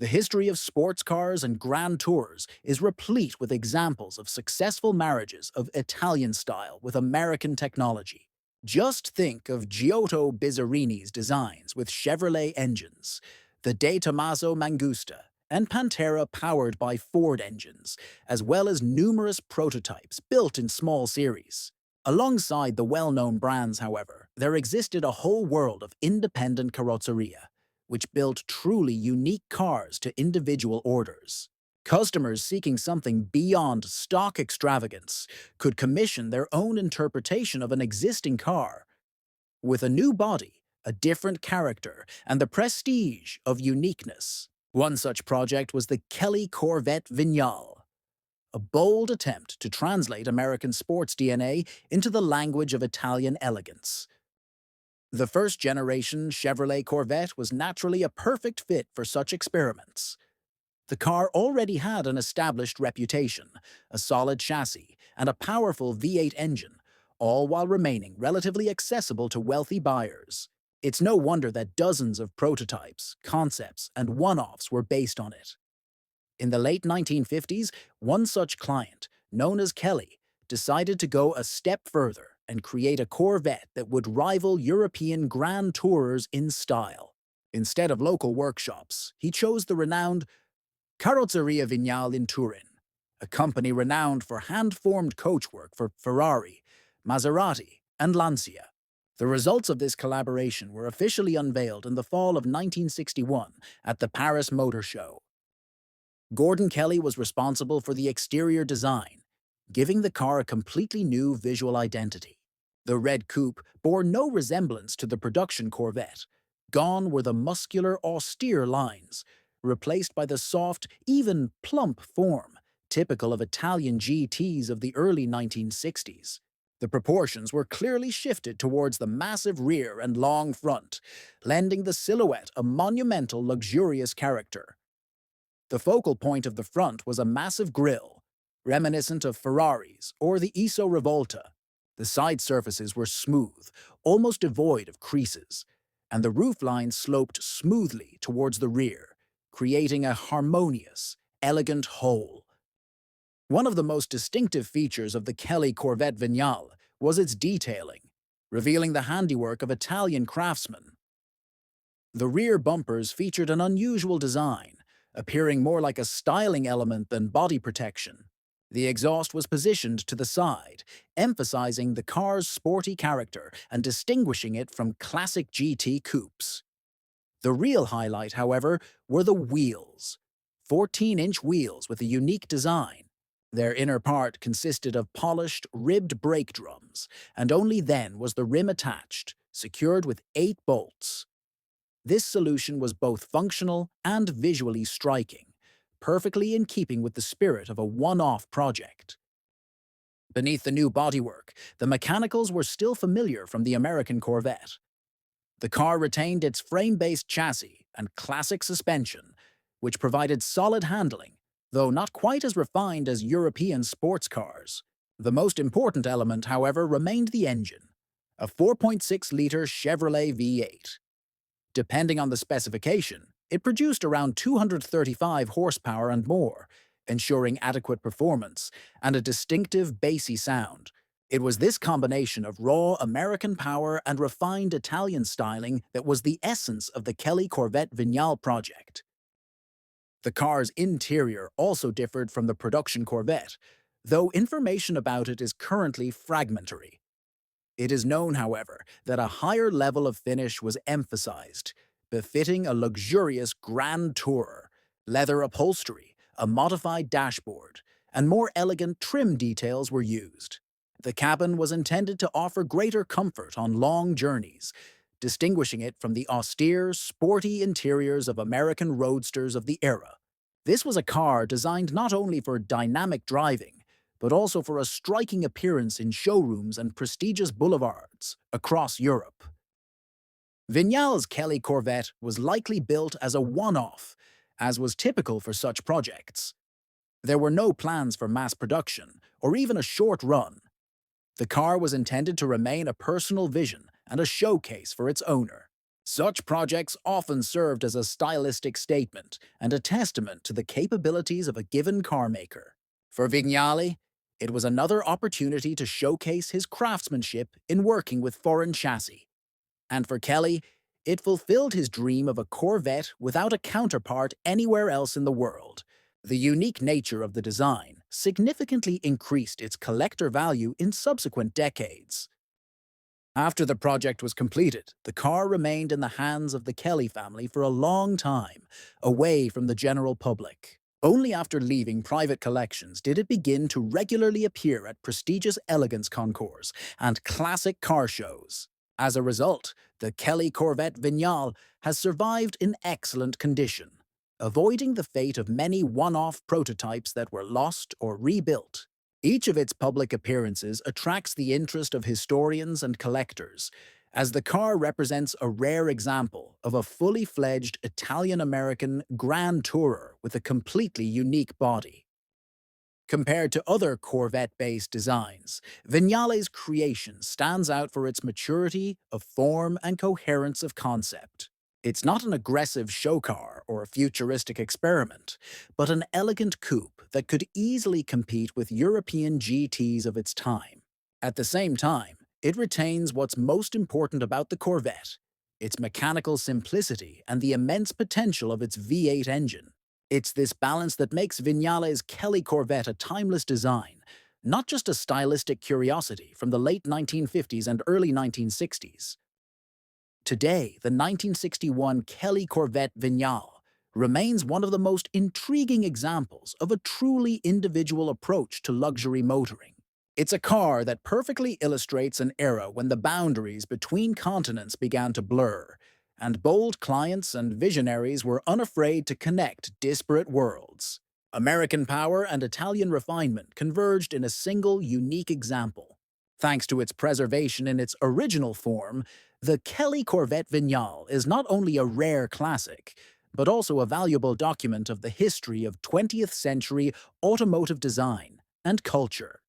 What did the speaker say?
The history of sports cars and grand tours is replete with examples of successful marriages of Italian style with American technology. Just think of Giotto Bizzarini's designs with Chevrolet engines, the De Tomaso Mangusta, and Pantera powered by Ford engines, as well as numerous prototypes built in small series. Alongside the well-known brands, however, there existed a whole world of independent carrozzeria, which built truly unique cars to individual orders. Customers seeking something beyond stock extravagance could commission their own interpretation of an existing car with a new body, a different character, and the prestige of uniqueness. One such project was the Kelly Corvette Vignale, a bold attempt to translate American sports DNA into the language of Italian elegance. The first-generation Chevrolet Corvette was naturally a perfect fit for such experiments. The car already had an established reputation, a solid chassis, and a powerful V8 engine, all while remaining relatively accessible to wealthy buyers. It's no wonder that dozens of prototypes, concepts, and one-offs were based on it. In the late 1950s, one such client, known as Kelly, decided to go a step further and create a Corvette that would rival European Grand Tourers in style. Instead of local workshops, he chose the renowned Carrozzeria Vignale in Turin, a company renowned for hand-formed coachwork for Ferrari, Maserati, and Lancia. The results of this collaboration were officially unveiled in the fall of 1961 at the Paris Motor Show. Gordon Kelly was responsible for the exterior design, giving the car a completely new visual identity. The red coupe bore no resemblance to the production Corvette. Gone were the muscular, austere lines, replaced by the soft, even plump form, typical of Italian GTs of the early 1960s. The proportions were clearly shifted towards the massive rear and long front, lending the silhouette a monumental, luxurious character. The focal point of the front was a massive grille, reminiscent of Ferraris or the Iso Rivolta. The side surfaces were smooth, almost devoid of creases, and the roofline sloped smoothly towards the rear, creating a harmonious, elegant whole. One of the most distinctive features of the Kelly Corvette Vignale was its detailing, revealing the handiwork of Italian craftsmen. The rear bumpers featured an unusual design, appearing more like a styling element than body protection. The exhaust was positioned to the side, emphasizing the car's sporty character and distinguishing it from classic GT coupes. The real highlight, however, were the wheels. 14-inch wheels with a unique design. Their inner part consisted of polished, ribbed brake drums, and only then was the rim attached, secured with 8 bolts. This solution was both functional and visually striking, perfectly in keeping with the spirit of a one-off project. Beneath the new bodywork, the mechanicals were still familiar from the American Corvette. The car retained its frame-based chassis and classic suspension, which provided solid handling, though not quite as refined as European sports cars. The most important element, however, remained the engine, a 4.6-liter Chevrolet V8. Depending on the specification, it produced around 235 horsepower and more, ensuring adequate performance and a distinctive bassy sound. It was this combination of raw American power and refined Italian styling that was the essence of the Kelly Corvette Vignale project. The car's interior also differed from the production Corvette, though information about it is currently fragmentary. It is known, however, that a higher level of finish was emphasized, befitting a luxurious grand tourer. Leather upholstery, a modified dashboard, and more elegant trim details were used. The cabin was intended to offer greater comfort on long journeys, distinguishing it from the austere, sporty interiors of American roadsters of the era. This was a car designed not only for dynamic driving, but also for a striking appearance in showrooms and prestigious boulevards across Europe. Vignale's Kelly Corvette was likely built as a one-off, as was typical for such projects. There were no plans for mass production, or even a short run. The car was intended to remain a personal vision and a showcase for its owner. Such projects often served as a stylistic statement and a testament to the capabilities of a given carmaker. For Vignale, it was another opportunity to showcase his craftsmanship in working with foreign chassis. And for Kelly, it fulfilled his dream of a Corvette without a counterpart anywhere else in the world. The unique nature of the design significantly increased its collector value in subsequent decades. After the project was completed, the car remained in the hands of the Kelly family for a long time, away from the general public. Only after leaving private collections did it begin to regularly appear at prestigious elegance concours and classic car shows. As a result, the Kelly Corvette Vignale has survived in excellent condition, avoiding the fate of many one-off prototypes that were lost or rebuilt. Each of its public appearances attracts the interest of historians and collectors, as the car represents a rare example of a fully fledged Italian-American Grand Tourer with a completely unique body. Compared to other Corvette-based designs, Vignale's creation stands out for its maturity of form and coherence of concept. It's not an aggressive show car or a futuristic experiment, but an elegant coupe that could easily compete with European GTs of its time. At the same time, it retains what's most important about the Corvette: its mechanical simplicity and the immense potential of its V8 engine. It's this balance that makes Vignale's Kelly Corvette a timeless design, not just a stylistic curiosity from the late 1950s and early 1960s. Today, the 1961 Kelly Corvette Vignale remains one of the most intriguing examples of a truly individual approach to luxury motoring. It's a car that perfectly illustrates an era when the boundaries between continents began to blur, and bold clients and visionaries were unafraid to connect disparate worlds. American power and Italian refinement converged in a single, unique example. Thanks to its preservation in its original form, the Kelly Corvette Vignale is not only a rare classic, but also a valuable document of the history of 20th century automotive design and culture.